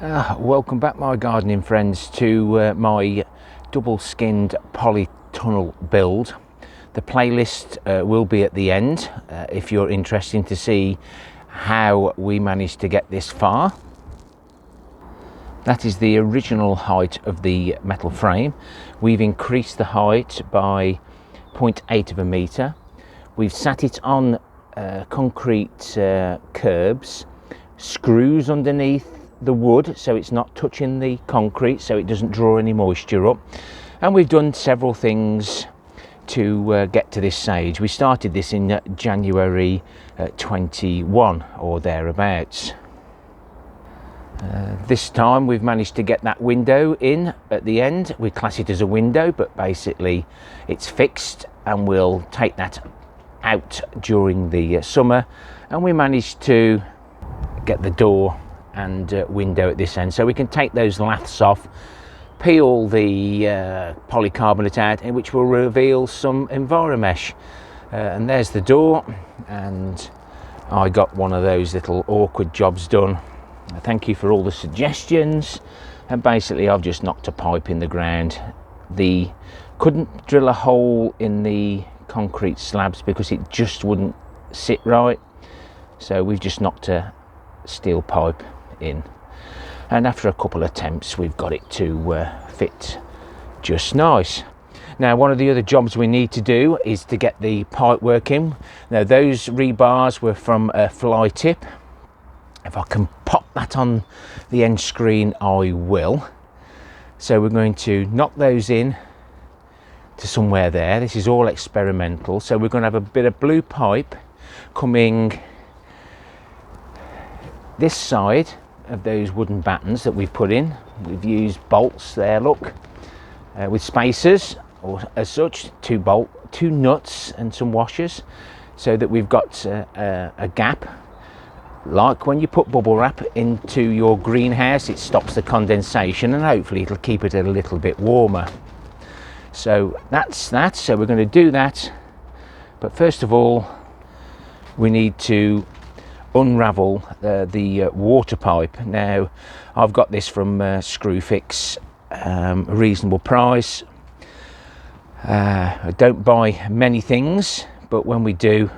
Welcome back, my gardening friends, to my double skinned polytunnel build. The playlist will be at the end if you're interested to see how we managed to get this far. That is the original height of the metal frame. We've increased the height by 0.8 of a metre. We've sat it on concrete curbs, screws underneath the wood so it's not touching the concrete, so it doesn't draw any moisture up. And we've done several things to get to this stage. We started this in January 21 or thereabouts. This time we've managed to get that window in at the end. We class it as a window, but basically it's fixed, and we'll take that out during the summer. And we managed to get the door and window at this end, so we can take those laths off, peel the polycarbonate out, which will reveal some Enviromesh. And there's the door, and I got one of those little awkward jobs done. Thank you for all the suggestions. And basically I've just knocked a pipe in the ground. Couldn't drill a hole in the concrete slabs because it just wouldn't sit right, so we've just knocked a steel pipe in, and after a couple of attempts we've got it to fit just nice. Now, one of the other jobs we need to do is to get the pipe work in. Now, those rebars were from a fly tip. If I can pop that on the end screen, I will. So we're going to knock those in to somewhere there. This is all experimental, so we're going to have a bit of blue pipe coming this side of those wooden battens that we've put in. We've used bolts there, look, with spacers, or as such, two nuts and some washers, so that we've got a gap. Like when you put bubble wrap into your greenhouse, it stops the condensation, and hopefully it'll keep it a little bit warmer. So that's that. So we're going to do that, but first of all we need to unravel the water pipe. Now, I've got this from Screwfix, a reasonable price. I don't buy many things, but when we do,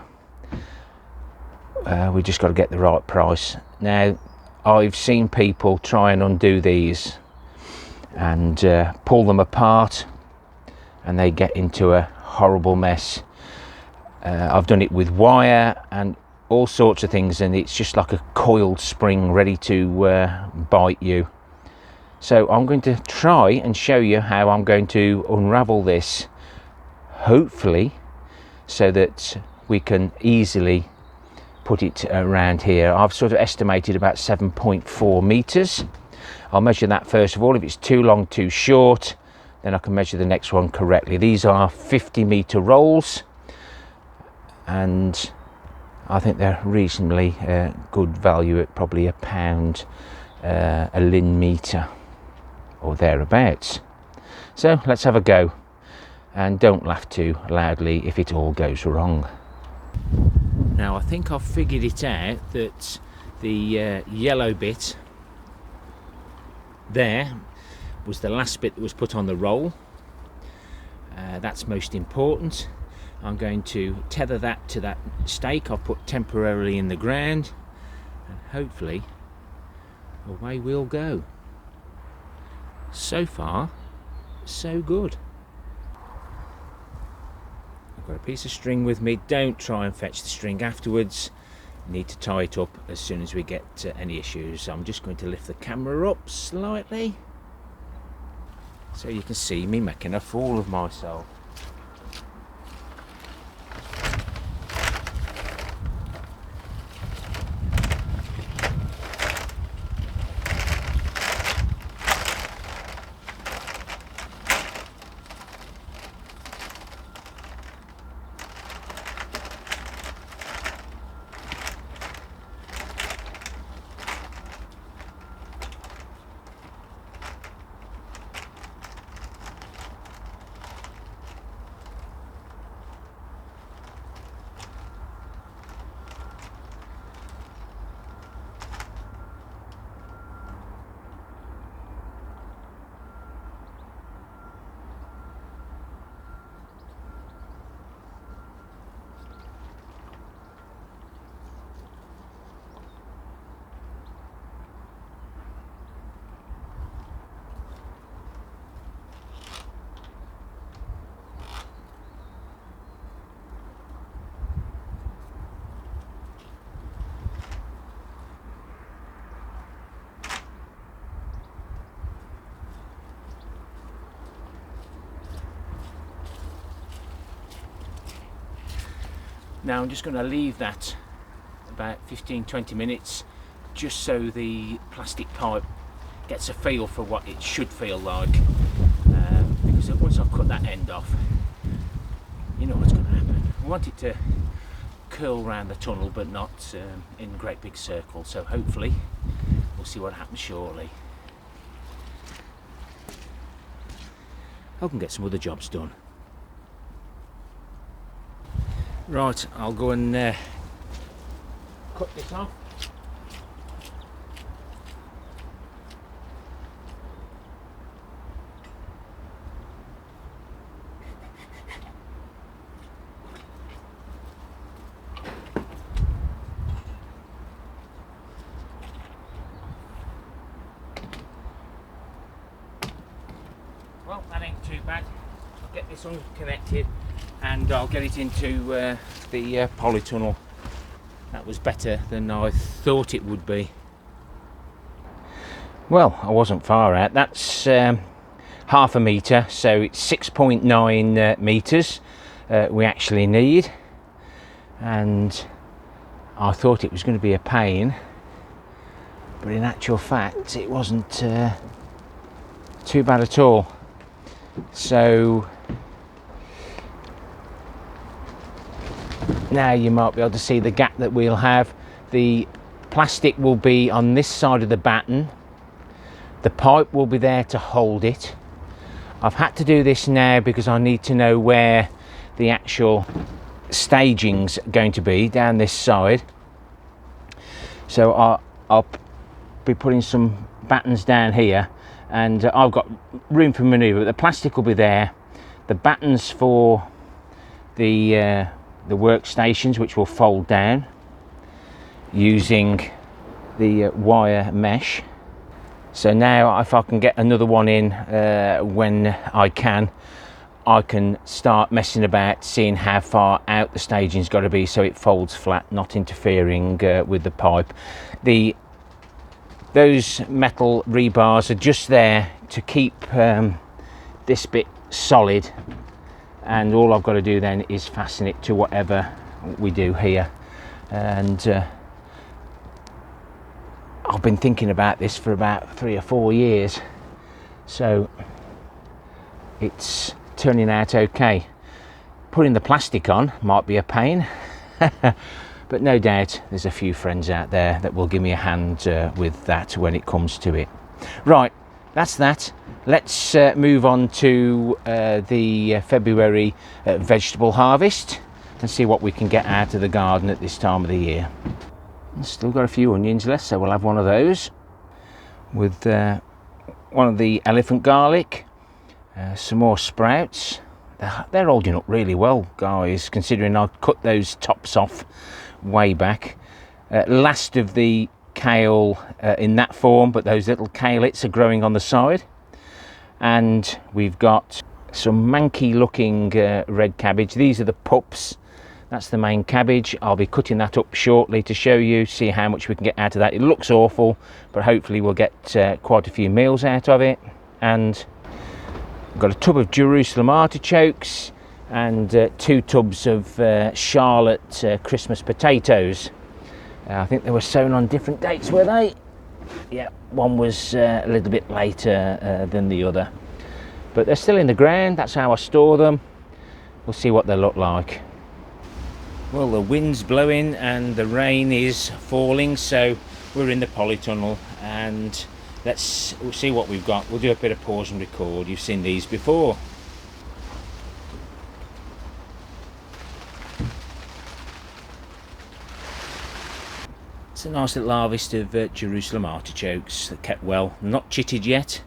we just got to get the right price. Now, I've seen people try and undo these and pull them apart, and they get into a horrible mess. I've done it with wire and all sorts of things, and it's just like a coiled spring ready to bite you. So I'm going to try and show you how I'm going to unravel this, hopefully, so that we can easily put it around here. I've sort of estimated about 7.4 meters. I'll measure that first of all. If it's too long, too short, then I can measure the next one correctly. These are 50-meter rolls, and I think they're reasonably good value at probably £1 a lin metre or thereabouts. So let's have a go, and don't laugh too loudly if it all goes wrong. Now, I think I've figured it out that the yellow bit there was the last bit that was put on the roll. That's most important. I'm going to tether that to that stake I've put temporarily in the ground, and hopefully away we'll go. So far, so good. I've got a piece of string with me. Don't try and fetch the string afterwards. Need to tie it up as soon as we get any issues. So I'm just going to lift the camera up slightly so you can see me making a fool of myself. Now I'm just going to leave that about 15-20 minutes just so the plastic pipe gets a feel for what it should feel like, because once I've cut that end off, you know what's going to happen. I want it to curl around the tunnel but not in great big circles, so hopefully we'll see what happens shortly. I can get some other jobs done. Right, I'll go and cut this off. Well, that ain't too bad. I'll get this unconnected and I'll get it into the polytunnel. That was better than I thought it would be. Well, I wasn't far out. That's half a metre, so it's 6.9 metres we actually need, and I thought it was going to be a pain, but in actual fact it wasn't too bad at all. So now you might be able to see the gap that we'll have. The plastic will be on this side of the batten. The pipe will be there to hold it. I've had to do this now because I need to know where the actual staging's going to be down this side. So I'll be putting some battens down here, and I've got room for manoeuvre. The plastic will be there. The battens for the workstations, which will fold down using the wire mesh. So now if I can get another one in when I can start messing about, seeing how far out the staging's got to be so it folds flat, not interfering with the pipe. Those metal rebars are just there to keep this bit solid, and all I've got to do then is fasten it to whatever we do here. And I've been thinking about this for about 3 or 4 years, so it's turning out okay. Putting the plastic on might be a pain, but no doubt there's a few friends out there that will give me a hand with that when it comes to it. Right, that's that. Let's move on to the February vegetable harvest and see what we can get out of the garden at this time of the year. Still got a few onions left, so we'll have one of those with one of the elephant garlic, some more sprouts. They're holding up really well, guys, considering I cut those tops off way back. Last of the kale in that form, but those little kalets are growing on the side. And we've got some manky looking red cabbage. These are the pups. That's the main cabbage. I'll be cutting that up shortly to show you, see how much we can get out of that. It looks awful, but hopefully we'll get quite a few meals out of it. And I've got a tub of Jerusalem artichokes and 2 tubs of Charlotte Christmas potatoes. I think they were sown on different dates, were they? Yeah, one was a little bit later than the other, but they're still in the ground. That's how I store them. We'll see what they look like. Well, the wind's blowing and the rain is falling, so we're in the polytunnel, and we'll see what we've got. We'll do a bit of pause and record. You've seen these before. It's a nice little harvest of Jerusalem artichokes that kept well, not chitted yet,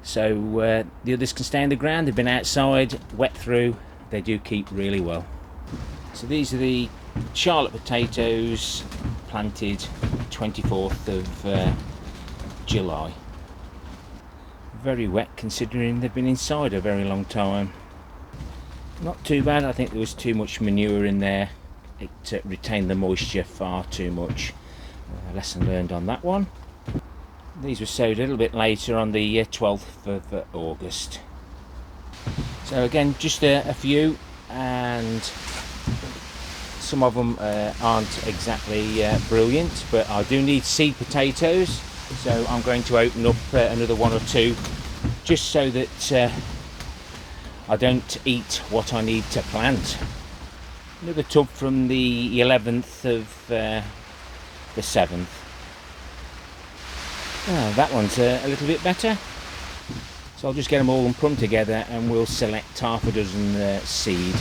so the others can stay in the ground. They've been outside, wet through. They do keep really well. So these are the Charlotte potatoes, planted 24th of July. Very wet considering they've been inside a very long time. Not too bad. I think there was too much manure in there. It retained the moisture far too much. Lesson learned on that one. These were sowed a little bit later on the 12th of August. So again, just a few, and Some of them aren't exactly brilliant, but I do need seed potatoes, so I'm going to open up another 1 or 2 just so that I don't eat what I need to plant. Another tub from the 11th of the 7th. That one's a little bit better. So I'll just get them all and put them together and we'll select half a dozen seed.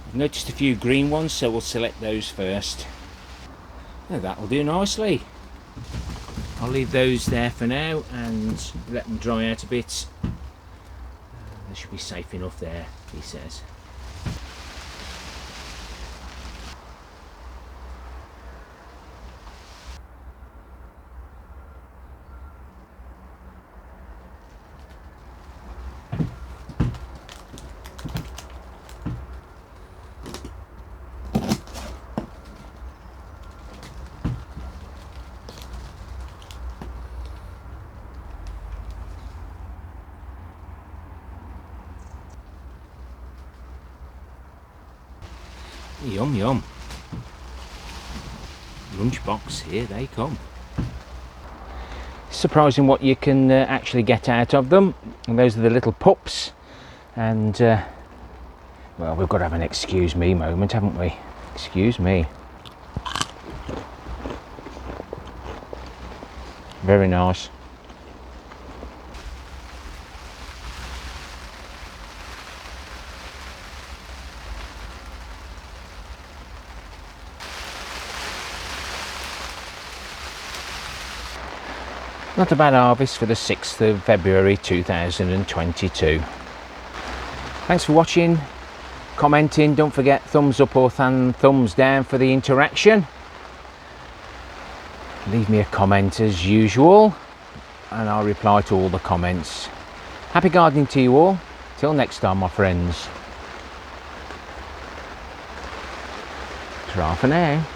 I've noticed a few green ones, so we'll select those first. That'll do nicely. I'll leave those there for now and let them dry out a bit. They should be safe enough there, he says. Yum yum. Lunchbox, here they come. Surprising what you can actually get out of them. And those are the little pups. And well, we've got to have an excuse me moment, haven't we? Excuse me. Very nice. Not a bad harvest for the 6th of February 2022. Thanks for watching, commenting. Don't forget thumbs up or thumbs down for the interaction. Leave me a comment as usual and I'll reply to all the comments. Happy gardening to you all. Till next time, my friends. Ta-ra for now.